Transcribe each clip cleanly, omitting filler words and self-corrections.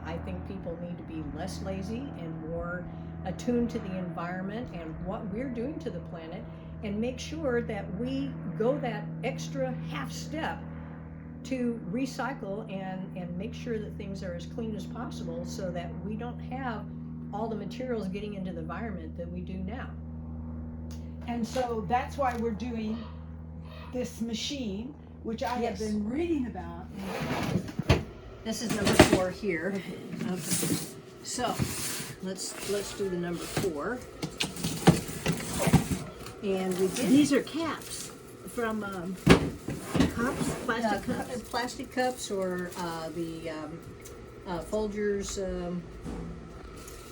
I think people need to be less lazy and more attuned to the environment and what we're doing to the planet, and make sure that we go that extra half step to recycle and make sure that things are as clean as possible so that we don't have all the materials getting into the environment that we do now. And so that's why we're doing this machine, which I have been reading about. This is number 4 here. Okay. So let's do the number 4. And we did. These are caps from cups, Plastic cups, or the Folgers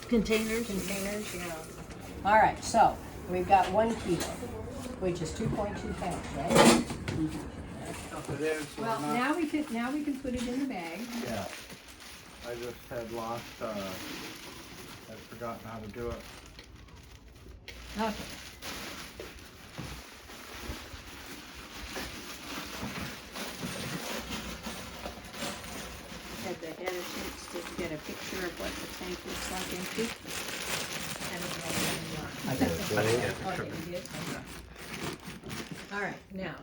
containers. Yeah. All right, so we've got 1 kilo, which is 2.2 pounds, right? Well, now we can put it in the bag. Yeah. I just had lost, I'd forgotten how to do it. Okay. Had the head a chance to get a picture of what the tank looks like empty? I did get a picture. Okay, you did? Okay. All right, now.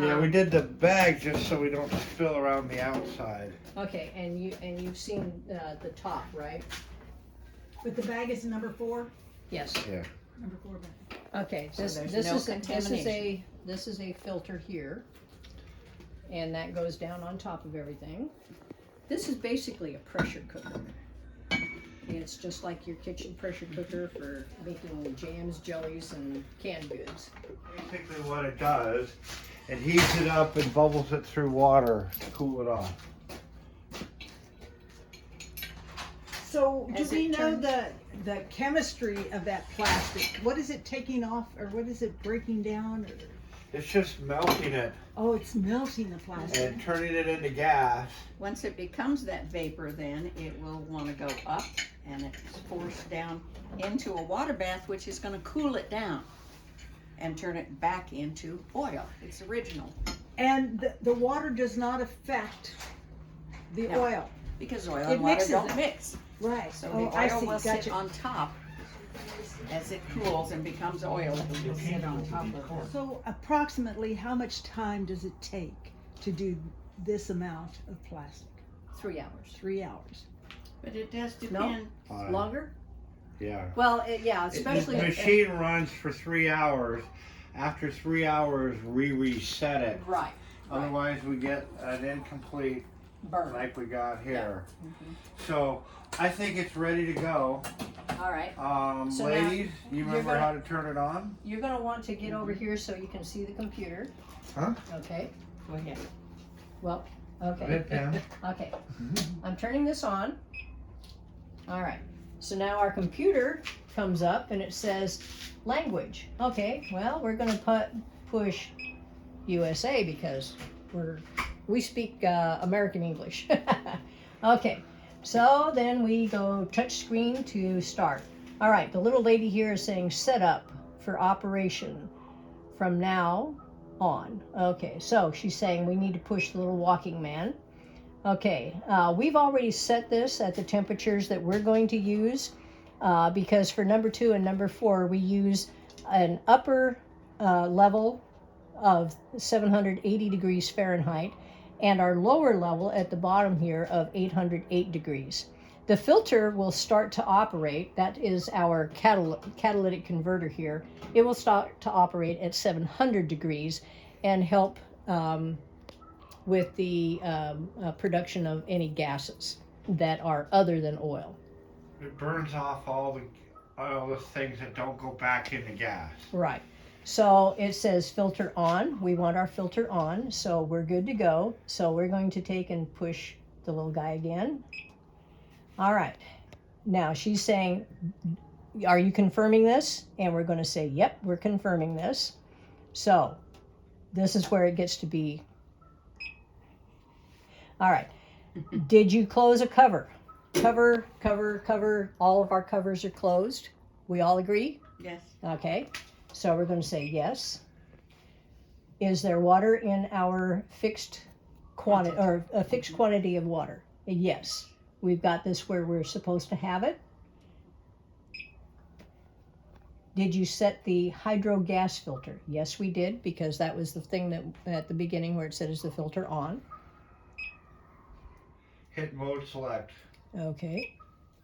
Yeah, we did the bag just so we don't spill around the outside. Okay, and you've seen the top, right? But the bag is number 4. Yes. Yeah. Number 4 bag. Okay, So this there's this no is contamination. this is a filter here, and that goes down on top of everything. This is basically a pressure cooker. It's just like your kitchen pressure cooker for making jams, jellies, and canned goods. Basically what it does, it heats it up and bubbles it through water to cool it off. So do Has we it know turned- the chemistry of that plastic? What is it taking off, or what is it breaking down? Or, It's just melting it oh, it's melting the plastic. and turning it into gas. Once it becomes that vapor, then it will want to go up and it's forced down into a water bath, which is going to cool it down and turn it back into oil. It's original And the water does not affect the No. oil. because oil It and water mixes don't it. mix. Right. So Oh, the I oil see. will sit Gotcha. on top as it cools and becomes oil. It will sit on top of it. So approximately how much time does it take to do this amount of plastic? 3 hours. 3 hours. But it does No. depend. Longer? Yeah. Well, yeah, especially. The machine runs for 3 hours. After 3 hours, we reset it. Right. Otherwise, we get an incomplete Burn. like we got here. Mhm. So I think it's ready to go. All right. So now Ladies, you you're remember gonna- how to turn it on? You're gonna want to get over here so you can see the computer. Huh? Okay. Go ahead. Well, Go okay. ahead, Pam. Okay. I'm turning this on. All right. So now our computer comes up and it says language. Okay. Well, we're gonna push USA because we speak American English. Okay. So then we go touch screen to start. All right. The little lady here is saying set up for operation from now on. Okay. So she's saying we need to push the little walking man. Okay, we've already set this at the temperatures that we're going to use because for number 2 and number 4, we use an upper level of 780 degrees Fahrenheit and our lower level at the bottom here of 808 degrees. The filter will start to operate. That is our catalytic converter here. It will start to operate at 700 degrees and help with the production of any gases that are other than oil. It burns off all the things that don't go back into gas. Right. So it says filter on. We want our filter on, so we're good to go. So we're going to take and push the little guy again. All right. Now she's saying, are you confirming this? And we're going to say, yep, we're confirming this. So this is where it gets to be. All right. Did you close a cover? Cover. All of our covers are closed. We all agree? Yes. Okay. So we're going to say yes. Is there water in our fixed quantity or a fixed quantity of water? Yes. We've got this where we're supposed to have it. Did you set the hydro gas filter? Yes, we did, because that was the thing that at the beginning where it said is the filter on. Hit mode select Okay,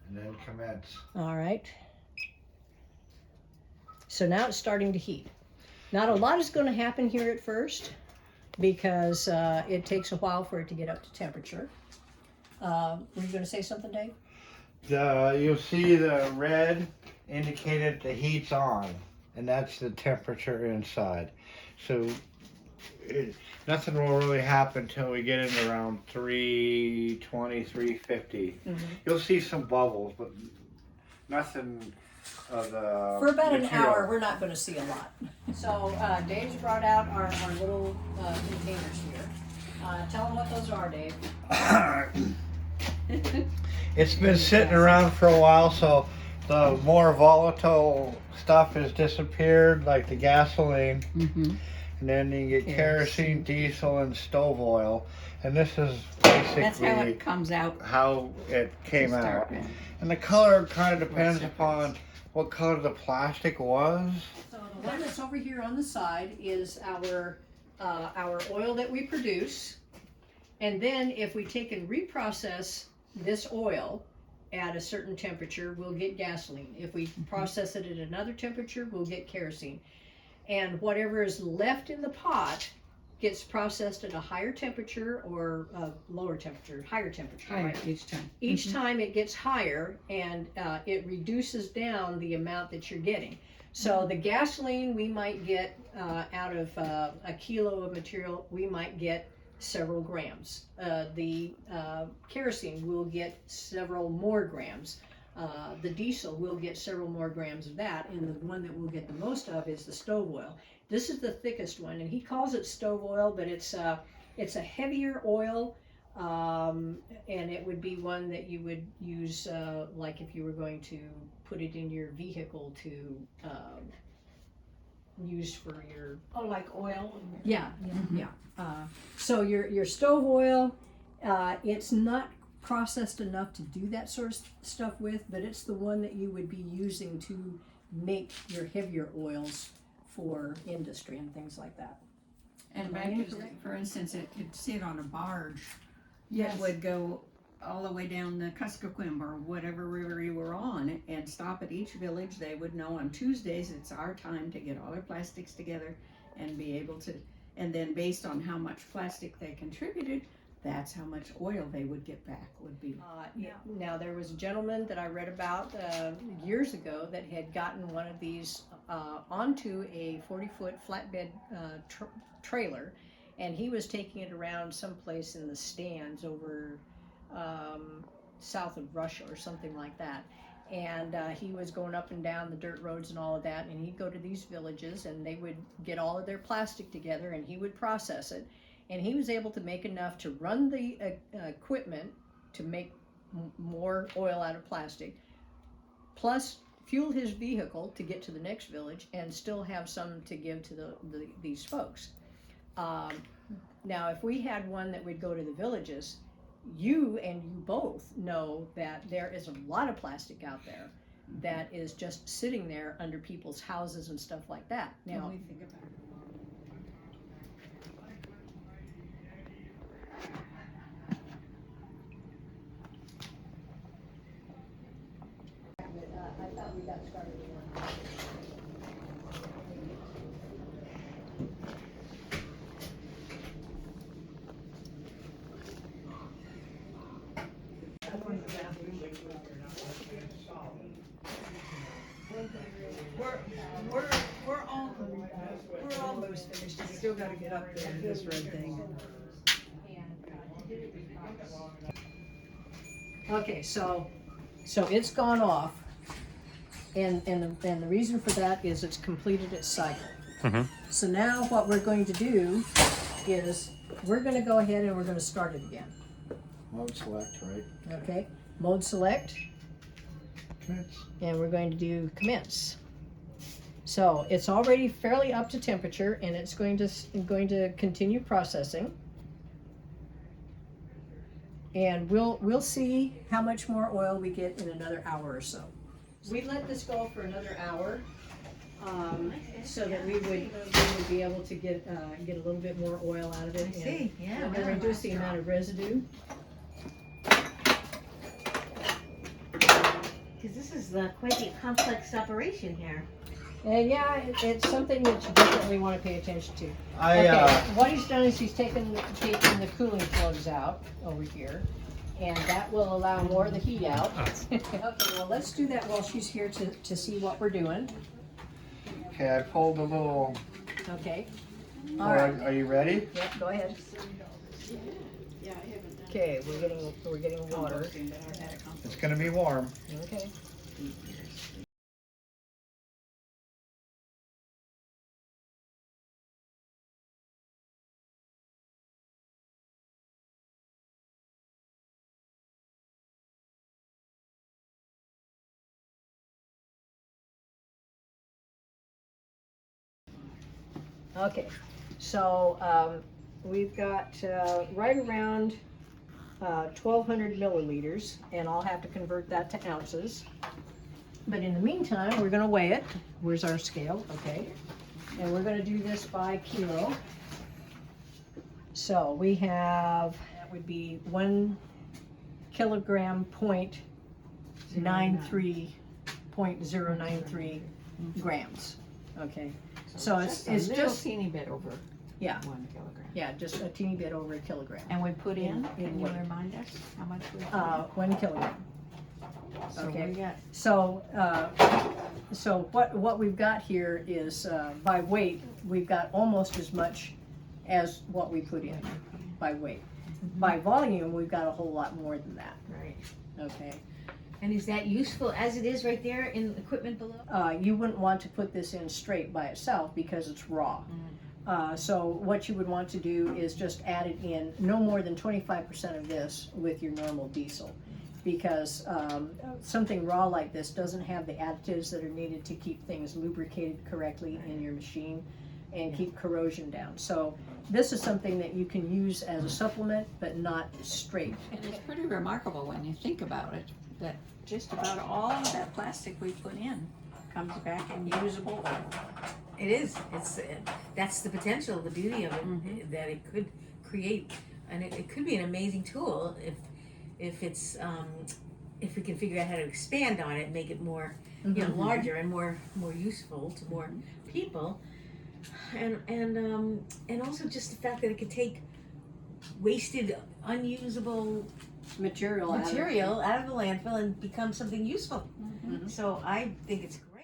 and then commence. all right. So now it's starting to heat. Not a lot is going to happen here at first because it takes a while for it to get up to temperature. Were you going to say something, Dave? You'll see the red indicated the heat's on, and that's the temperature inside. So nothing will really happen until we get in around 320, 350. You'll see some bubbles, but nothing of the For about an material. hour, we're not going to see a lot. So Dave's brought out our little containers here. Tell them what those are, Dave. It's been sitting around for a while, so the more volatile stuff has disappeared, like the gasoline. Mm-hmm. And then you get kerosene, diesel, and stove oil. And this is That's how basically it comes out. how it came to start out. with. And the color kind of depends What's upon what color the plastic was. So the one that's over here on the side is our oil that we produce. And then if we take and reprocess this oil at a certain temperature, we'll get gasoline. If we process it at another temperature, we'll get kerosene. And whatever is left in the pot gets processed at a higher temperature or a lower temperature, higher temperature. Higher Right? each time. Each time it gets higher, and it reduces down the amount that you're getting. So the gasoline we might get out of a kilo of material, we might get several grams. The kerosene will get several more grams. The diesel will get several more grams of that, and the one that we'll get the most of is the stove oil. This is the thickest one, and he calls it stove oil, but it's a heavier oil, and it would be one that you would use like if you were going to put it in your vehicle to use for your like oil. yeah. So your stove oil, it's not processed enough to do that sort of stuff with, but it's the one that you would be using to make your heavier oils for industry and things like that. And back, for instance, it could sit on a barge. Yes. It would go all the way down the Kuskokwim or whatever river you were on and stop at each village. They would know on Tuesdays it's our time to get all their plastics together and be able to, and then based on how much plastic they contributed, that's how much oil they would get back would be. Now there was a gentleman that I read about years ago that had gotten one of these onto a 40-foot flatbed trailer, and he was taking it around someplace in the stands over south of Russia or something like that. And he was going up and down the dirt roads and all of that, and he'd go to these villages and they would get all of their plastic together and he would process it. And he was able to make enough to run the equipment to make more oil out of plastic, plus fuel his vehicle to get to the next village and still have some to give to these folks. Now, if we had one that would go to the villages, you both know that there is a lot of plastic out there that is just sitting there under people's houses and stuff like that. Now, When we think about it. I thought we got started. We're almost finished. I still got to get up there to this red thing. Okay, so it's gone off, and the reason for that is it's completed its cycle. So now what we're going to do is we're going to go ahead and we're going to start it again. Mode select, right? Okay, mode select, Commence. and we're going to do commence. So it's already fairly up to temperature, and it's going to continue processing. and we'll see how much more oil we get in another hour or so. We let this go for another hour, so that we would be able to get a little bit more oil out of it. I see, yeah. And we'll reduce the amount of residue. Because this is quite a complex operation here. And yeah, it's something that you definitely want to pay attention to. I Okay, what he's done is he's taken the cooling plugs out over here, and that will allow more of the heat out. Okay, well, let's do that while she's here to see what we're doing. okay, I pulled a little. Okay. All right. Are you ready? Yep. Go ahead. Okay, we're getting water. It's gonna be warm. Okay. Okay, so we've got right around 1,200 milliliters, and I'll have to convert that to ounces. But in the meantime, we're gonna weigh it. Where's our scale? Okay. And we're gonna do this by kilo. So we have, that would be 1 kilogram point 0.093 grams. Okay. So it's a little just, teeny bit over yeah, 1 kilogram. yeah, just a teeny bit over a kilogram. And we put in, In can you weight. remind us how much we put 1 kilogram. in? So okay. we got, So what we've got here is by weight, we've got almost as much as what we put in by weight. By volume, we've got a whole lot more than that. Right. Okay. And is that useful as it is right there in the equipment below? You wouldn't want to put this in straight by itself because it's raw. So what you would want to do is just add it in no more than 25% of this with your normal diesel, because something raw like this doesn't have the additives that are needed to keep things lubricated correctly in your machine and keep corrosion down. So this is something that you can use as a supplement, but not straight. and it's pretty remarkable when you think about it, that just about all of that plastic we put in comes back in usable oil. It is. It's that's the potential, the beauty of it, that it could create, and it could be an amazing tool if it's if we can figure out how to expand on it, make it more larger and more useful to more people, and also just the fact that it could take wasted, unusable Material out of the landfill and become something useful. So I think it's great.